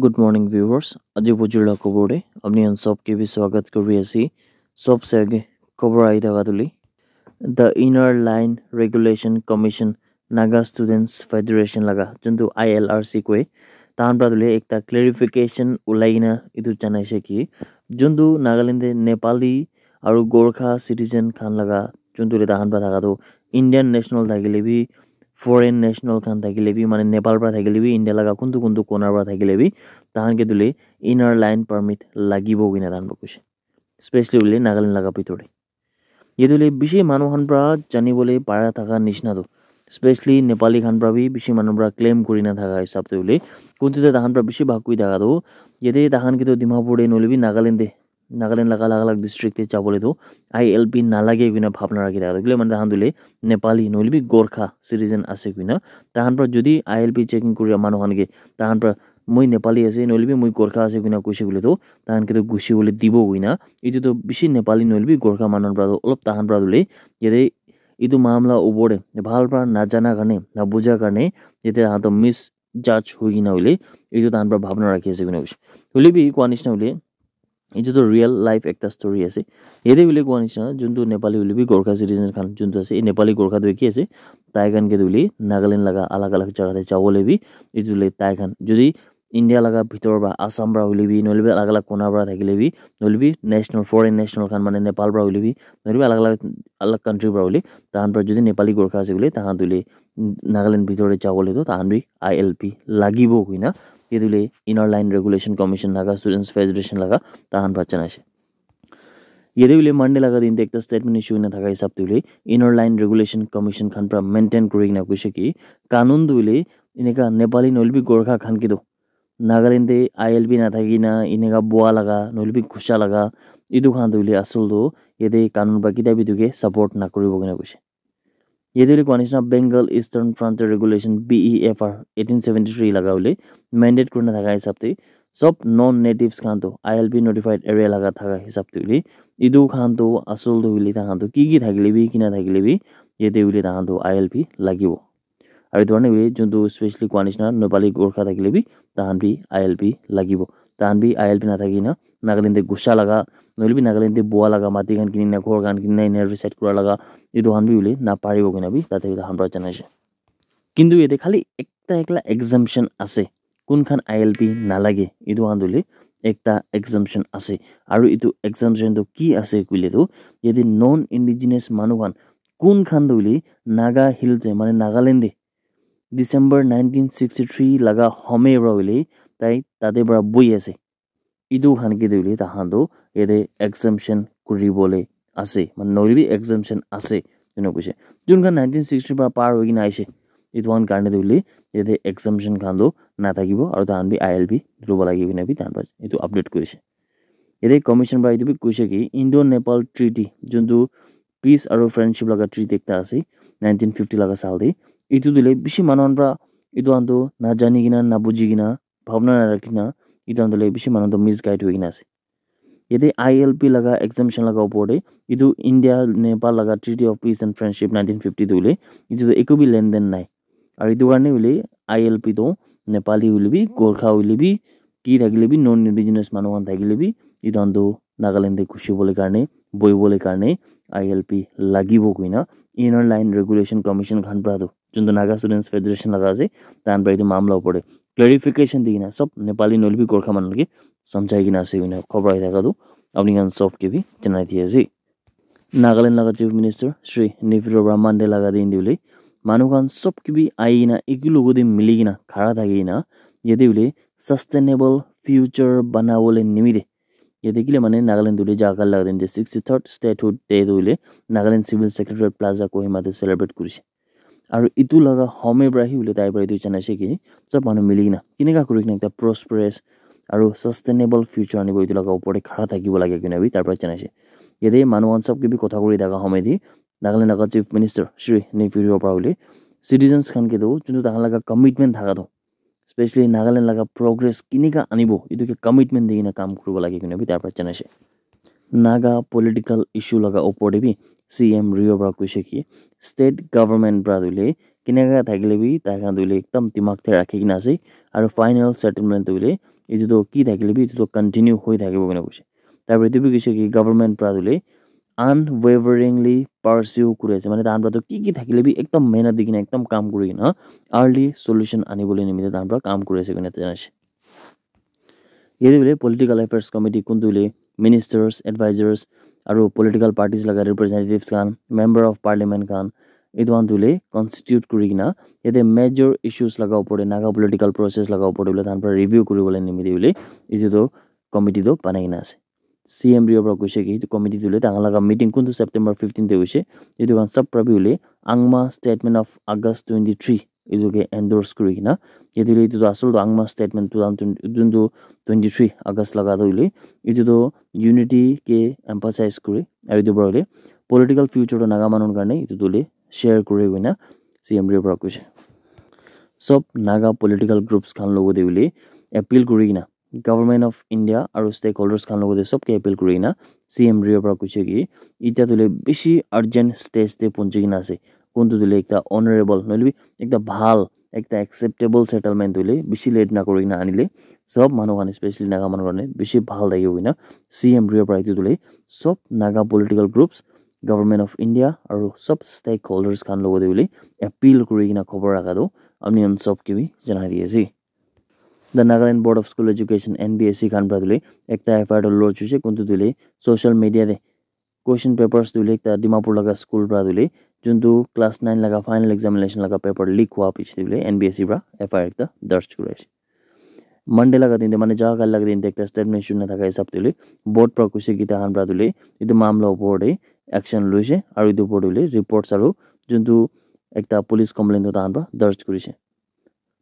good morning viewers আজি বুজুলা খবৰে আপনি সবকে भी स्वागत কৰি আছি सबसे आगे খবৰ আহি থকা তুলি the inner line regulation commission Naga students federation লগা যোনটো ILRC কয় তাহান পৰা তুলি একটা ক্লেৰিফিকেশ্যন ওলাই কিনা এইটো জানাইছে কি যোনটো নাগালেণ্ডে নেপালী আৰু গোৰ্খা চিটিজেন খান লগা যোনটো তাহান পৰা থাকাটো ইণ্ডিয়ান নেশ্যনেল থাকিলে বি ফৰেন নেশ্যনেল খান থাকিলে বি মানে নেপাল পৰা থাকিলে বি ইণ্ডিয়া লগা কোনটো কোনটো কোনাৰ পৰা থাকিলে বি তাহানকে তুলি ইনাৰ লাইন পাৰ্মিট লাগিব কিনা তাহান কৈছে স্পেচিয়েলি বুলি নাগালেণ্ড লগা ভিতৰে এইটোলে বেছি মানুহখান পৰা জানিবলৈ পাৰা থকা নিচিনাটো স্পেচিয়েলি নেপালী খান পৰা বি বেছি মানুহ পৰা ক্লেইম কৰি নাথাকা হিচাপতে বুলি কোনটোতে তাহান পৰা বেছি ভাগ কৰি থাকাটো ইয়াতে তাহানকেতো ডিমাপুৰে নলিবি নাগালেণ্ড লগা আলাগ আলাগ ডিষ্ট্ৰিক্টে যাবলৈতো ILP নালাগে কিনা ভাৱনা ৰাখি থাকা কিলে মানে তাহান তুলে নেপালী নলিবি গোৰ্খা চিটিজেন আছে কিনা তাহান পৰা যদি ILP চেকিং কৰি মানুহখানকে তাহান পৰা মই নেপালী আছে নলিবি মই গোৰ্খা আছে কিনা কৈছে বুলিতো তাহানকেতো গুচি বলে দিব কিনা এইটোতো বেছি নেপালী নলিবি গোৰ্খা মানুহৰ পৰা অলপ তাহান পৰা তুলে ইয়াতে এইটো মামলা ওপৰে ভাল পৰা নাজানা কাৰণে নাবুজা কাৰণে ইয়াতে তাহাঁতৰ মিছ জাজ হৈ কিনা হলে এইটো তাহান পৰা ভাৱনা ৰাখি আছে কিনা কৈছে হলিবি কোৱা নিচিনা হলে এইটোতো ৰিয়েল লাইফ একটা ষ্টৰি আছে ইয়াতে বুলি কোৱা নিচিনা যোনটো নেপালী হলিবি গোৰ্খা চিটিজেন খান যোনটো আছে এই নেপালী গোৰ্খাটো কি আছে তাই খানকে তুলি নাগালেণ্ড লগা আলাগ আলাগ জাগাতে যাবলৈ বি এইটো তাই খান যদি ইণ্ডিয়া লগা ভিতৰৰ পৰা আসাম পৰা হলিবি নলিবি আলাগ আলাগ কোনাৰ পৰা থাকিলে বি নলিবি নেশ্যনেল ফৰেন নেশ্যনেল খান মানে নেপাল পৰা হলিবি নলিবি আলাগ আলাগ কাণ্ট্ৰিৰ পৰা হলি তাহান পৰা যদি নেপালী গোৰ্খা আছে বুলি তাহান তুলি নাগালেণ্ড ভিতৰে যাবলৈতো তাহান বি ILP লাগিব কিনা এইটোলে inner line regulation commission Naga students federation লগা তাহান পৰা জানাইছে ইয়াতে বুলি মানডে লগা দিনতে একটা ষ্টেটমেণ্ট ইছ্যু কিনা থকা হিচাপ তুলি ইনাৰ লাইন ৰেগুলেশ্যন কমিশ্যন খান পৰা মেইনটেইন কৰি কিনা কৈছে কি কানুন তুলি এনেকা নেপালী নলিবি গোৰ্খা খানকেতো নাগালেণ্ডে ILP নাথাকি না এনেকা বোৱা লগা নলিবি ঘুচা লগা এইটো খান তুলি আচলটো ইয়াতে কানুন বা কিতাপ ইটোকে ছাপৰ্ট নকৰিব কিনা কৈছে ইয়াতে কোৱা নিচিনা Bengal eastern frontier regulation BEFR 1873 লগা বুলি মেণ্ডেট কৰি নাথাকা হিচাপতে সব নন নেটিভছ খানটো ILP নটিফাইড এৰিয়া লগা থকা হিচাপতে বুলি ইটো খানটো আচলটো বুলি তাহাঁতো কি থাকিলে বি কি নাথাকিলে বি ইয়াতে বুলি তাহাঁতো ILP লাগিব আৰু এইটো কাৰণে যোনটো স্পেচিয়েলি কোৱা নিচিনা নেপালী গোৰ্খা থাকিলে বি তাহান বি ILP লাগিব তাহান বি ILP নাথাকি না নাগালেণ্ডে গুচা লগা নলিবি নাগালেণ্ডে বোৱা লগা মাটি খান কিনি না ঘৰ খান কিনি না ইনাৰ ৰিচাইড কৰা লগা এইটো খান বি বুলি নাপাৰিব কিনা বি তাতে তাহান পৰা জানাইছে কিন্তু ইয়াতে খালি একটা একলা এক্সামশ্যন আছে কোনখান ILP নালাগে এইটো খান তুলি একটা এক্সামশ্যন আছে আৰু এইটো এক্সামশ্যনটো কি আছে কইলেতো ইয়াতে নন ইণ্ডিজিনাছ মানুহখান কোনখান তুলি নাগা হিলছে মানে নাগালেণ্ডে ডিচেম্বৰ 1963 লগা হমে বুলি তাই তাতে পৰা বই আছে ইটো খানকে দিলে তাহাঁতো ইয়াতে এক্সামশ্যন কৰিবলৈ আছে মানে নলিবি এক্সামশ্যন আছে যেনে কৈছে যোনখান 1960 পৰা পাৰ হৈ কিনে আহিছে এইটো খান কাৰণে দিলে ইয়াতে এক্সামশ্যন খানটো নাথাকিব আৰু তাহান বি ILP ল'ব লাগিব কিনে বি তাহান এইটো আপডেট কৰিছে ইয়াতে কমিশ্যন পৰা এইটো বি কৈছে কি ইণ্ডো নেপাল ট্ৰিটি যোনটো পিচ আৰু ফ্ৰেণ্ডশ্বিপ লগা ট্ৰিটি একটা আছে 1950 লগা চালদি এইটো দিলে বেছি মানুহৰ পৰা এইটো আনটো নাজানি কিনা নাবুজি কিনা ভাৱনা নাৰাখি না এইটো আনটো বেছি মানুহটো মিছগাইড হৈ কিনা আছে ইয়াতে ILP লগা এক্সামশ্যন লগা ওপৰতে এইটো ইণ্ডিয়া নেপাল লগা treaty of peace and friendship 1950 দিলে এইটো একো বি লেনদেন নাই আৰু এইটো কাৰণে বুলি ILP তো নেপালী হলিবি গোৰ্খা হলিবি কি থাকিলে বি নন ইণ্ডিজিনাছ মানুহখন থাকিলে বি এইটো আনটো নাগালেণ্ডে খুচিবলৈ কাৰণে বহিবলৈ কাৰণে ILP লাগিব কিনা ইনাৰ লাইন ৰেগুলেশ্যন কমিশ্যন খান পৰাটো যোনটো নাগা ষ্টুডেণ্টছ ফেডাৰেশ্যন লগা আছে তাহান পৰা এইটো মামলা ওপৰে ক্লেৰিফিকেশ্যন দি কিনা সব নেপালী নলিবি গোৰ্খা মানুহকে समझाई किना से विना खबर आई था अपनी गन सॉफ्ट के भी जनाई थी जी नागालैंड लगा चीफ मिनिस्टर श्री निफ्रो ब्रह्मांडे लगा दिन दिले मानुखान सब की भी आई ना एक लोगों दिन मिली ना खड़ा था कि ना ये दिले सस्टेनेबल फ्यूचर बनावले निमिदे ये देखिले माने नागालैंड दुले जाकर लगा दिन 63rd स्टेटहुड डे दुले नागालैंड सिविल सेक्रेटरी प्लाजा कोहिमाते सेलिब्रेट কৰিছে আৰু ইটো লগা হমে ব্ৰাহি উলে তাই পৰা ইটো জানাইছে কি সব মানুহ মিলি না কিনেকা কৰি কিনে একটা প্ৰসপাৰাছ আৰু সাস্টেনেবল ফিউচাৰ আনিব এইটো লগা ওপৰতে খৰা থাকিব লাগে কিনা বি তাৰ পৰা জানাইছে ইয়াতে মানুহন সব কি কথা কৰি থাকা সময়দি নাগালেণ্ড লগা চিফ মিনিষ্টাৰ শ্ৰী নিফিৰিঅ পাউলি সিটিজেন্স খানকে দো যোনটো তাহান লগা কমিটমেন্ট থাকাটো স্পেশালি নাগালেণ্ড লগা প্ৰগ্ৰেছ কিনেকা আনিব এইটোকে কমিটমেন্ট দি কিনে কাম কৰিব লাগে কিনা বি তাৰ পৰা জানাইছে নাগা পলিটিক্যাল ইস্যু লগা ওপৰতে বি CM ৰিঅ পৰা কৈছে কি ষ্টেট গভৰ্নমেণ্ট পৰা দিলে কিনেকা থাকিলে বি তাহান দিলে একদম দিমাগতে ৰাখি কিনা আছে আৰু ফাইনেল সেটেলমেন্ট দিলে etu to ki thakile bi etu to continue hoi thakibo kena koise tar etu bi kise ki government pra dule unwaveringly pursue kuri ase mane tan pra to ki thakile bi ekdom mehnat dikina ekdom kaam kuri na early solution anibole nimite tan pra kaam kuri ase kena janase yede bile political affairs committee kundule ministers advisors aru political parties laga representatives kan member of parliament kan etu andule constitute kuri na yede major issues laga upore naga political process laga upore bile tan pra review kuri bole nimite bile etu to committee to banai na ase CM rio pra koise ki etu committee dule tang laga meeting kuntu September 15 te hoise etu kan sab pra bile angma statement of August 23 etu ke endorse kuri na etu le etu asol to angma statement 2023 August laga dule etu to unity ke emphasize kuri aru etu bra political future to naga manon karne etu dule share kuri gina CM rio pra koise sob naga political groups kan logo de bile appeal kuri gina government of India aru stakeholders kan logo de sob ke appeal kuri gina CM rio pra koise ki ita dule bishi urgent stage te punji gina ase kuntu dule ekta honorable nolbi ekta bhal ekta acceptable settlement dule bishi late na kuri gina anile sob manu kan especially naga manu karne bishi bhal dagi gina CM rio pra itu dule sob naga political groups government of India aru sob stakeholders kan logo de bile appeal kuri gina khobor raga do amni on sob ke bi janai di ase the Nagaland Board of School Education NBSC kan pra dule ekta FIR to launch hoise kuntu dule social media de question papers dule ekta Dimapur laga school pra dule juntu class 9 laga final examination laga paper leak hua piche dule NBSC pra FIR ekta darj kuraise Monday laga din de mane jaga laga din de ekta statement shunna thaka hisab dule board pra kuise gita han pra dule etu mamla upor de action loise aru etu upor dule reports aru juntu ekta police complaint to han pra darj kurise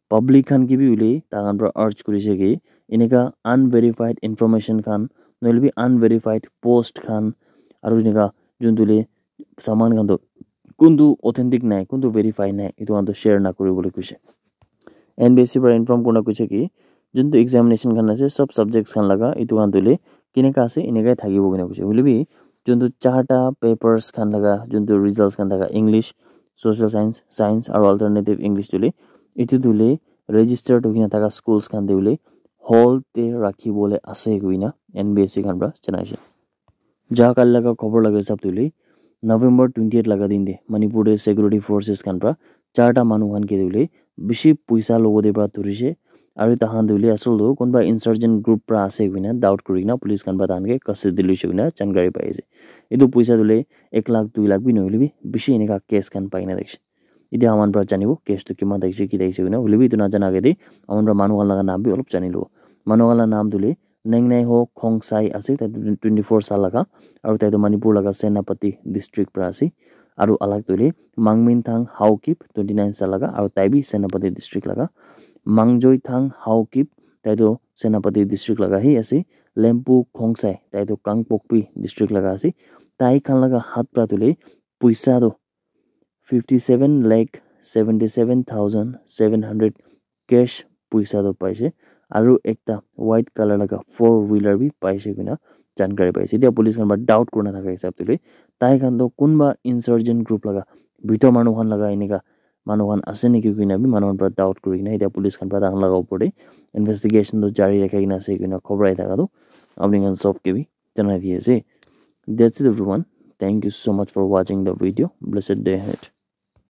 public khan ki bi ule tagan pra urge kurise ki ineka unverified information khan noil bi unverified post khan aru ineka juntule saman khan to kuntu authentic nai kuntu verify nai etu khan to share na kuri bole kuise NBSC pra inform kurna kuise ki juntu examination khan ase sab subjects khan laga etu khan dule kineka ase ineka thakibo kena kuise hoile bi juntu charta papers khan laga juntu results khan laga English social science aru alternative English dule etu dule registered hokina taka schools khan dule hall te rakhi bole ase guina NBSC khan pra janaise jakal laga khobor laga sab dule November 28 laga din de Manipur de security forces khan pra charta manu khan ke dule bishi puisa logo de pra turise aru tahan dule asol do konba insurgent group pra ase guina doubt kurina police khan pra tan ke custody dilise guina jankari pai ase etu puisa dule 1 lakh 2 lakh bi nohile bi bishi eneka case khan paina dekhe इति आमान pra janibo case to kiman daise ki daise guna holebi itu na jana ge de aman pra manu laga naam bi olop janilo manu la naam dule nengnai ho khongsai ase ta 24 sal laga aru ta Manipur laga Senapati district pra ase aru alag dule Mangmin Thang Haukip 29 sal laga aru tai bi Senapati district laga Mangjoi Thang Haukip tai do Senapati district laga hi ase Lempu Khongsai tai do Kangpokpi district laga ase tai khan laga hat pra dule puisa do 57 lakh 77,700 cash puisa do paise aru ekta white color laga four wheeler bi paise guna jankari paise dia police khan ba doubt kurna thaka hisab tule tai khan do kunba insurgent group laga bito manu khan laga ineka manu khan ase niki guna bi manu khan doubt kuri na dia police khan ba dang laga upore investigation do jari rakhi na ase guna khobrai thaka do apni khan sob ke bi janai di ase that's it everyone thank you so much for watching the video blessed day ahead